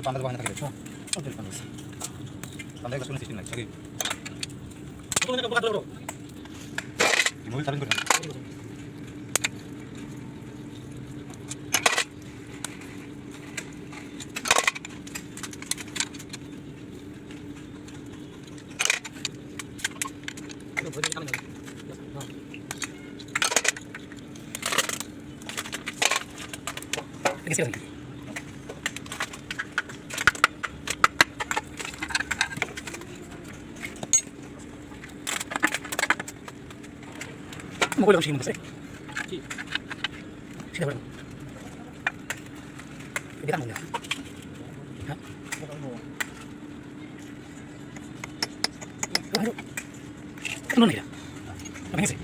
Pandai bahannya tak ada. Pandai kasunan sistem lagi. Di mobil taruh kan. Mukul sini mas. Sini berapa? Kita mau nggak? Hah? Aduh. Kenapa nih? Apa sih?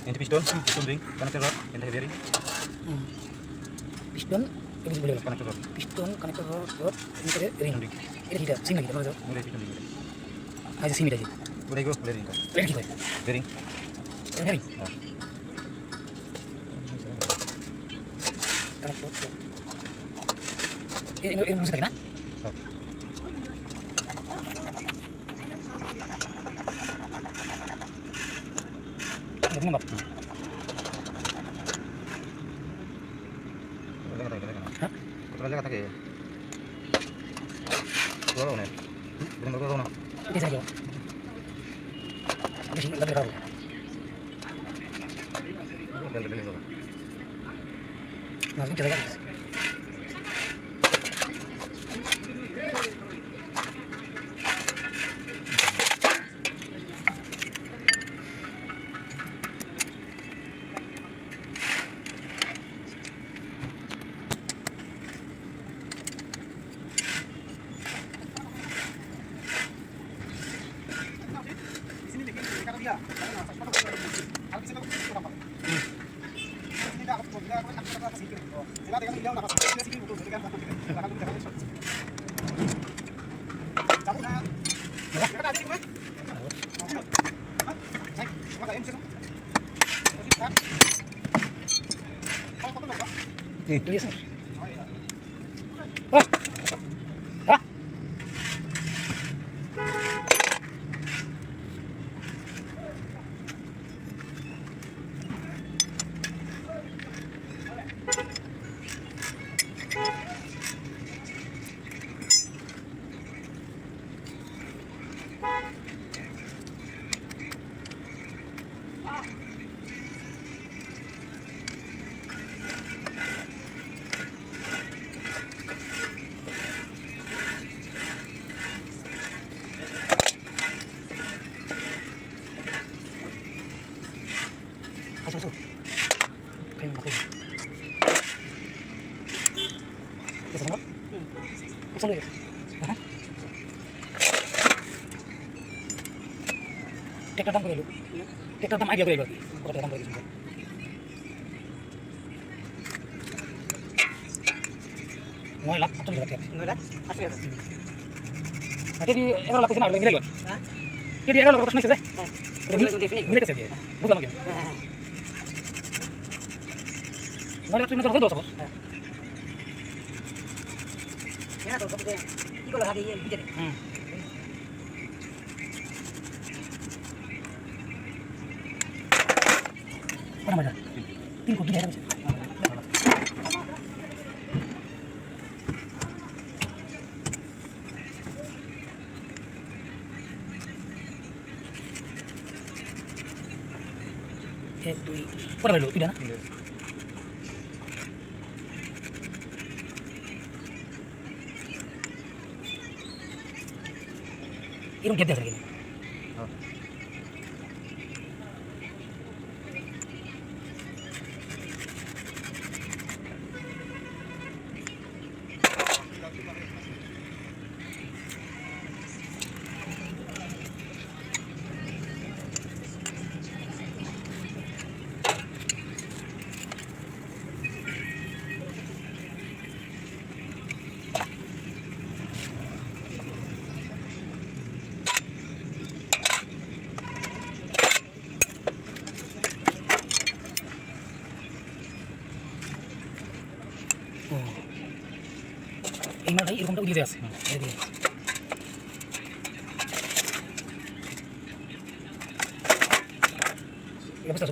Ini piston ring, connector rod, yang bearing. Piston, ini boleh connector rod. Piston, connector rod, ini ring. Ini tidak, sini lagi, mana tu? Mulai piston ring. Aja sini aja. Boleh go, boleh ring. Ring kita. Bearing. Bearing. Connector. Ini mesti tak kena? Ini apa? Hah? Kau kata ke? Dua orang ni. Dengan dua orang. Ini saja. Ini sih lagi baru. Nanti kita lihat. Iya sir. Hah? Hah? Masuk. Kayak apa? Bisa nggak? Bisa nggak? Hah? Tek datang ke dulu. Tek datang aja dulu. Kau datang ke dulu. Ngoelak atau tidak ya? Ngoelak? Asli ya? Nanti di error lakukan apa lagi lagi? Hah? Jadi error lakukan next deh. Ini kasih dia. Bukan lagi. Ngoelak terus terus terus. Ya, tuh kemudian. Iko lah hadiah bikin. Apa namanya? Ini kok gini ada bisa. Pernah dulu pidana? Irung gede lagi. এই মালটা এরকমটা উড়িয়ে আছে এই অবস্থা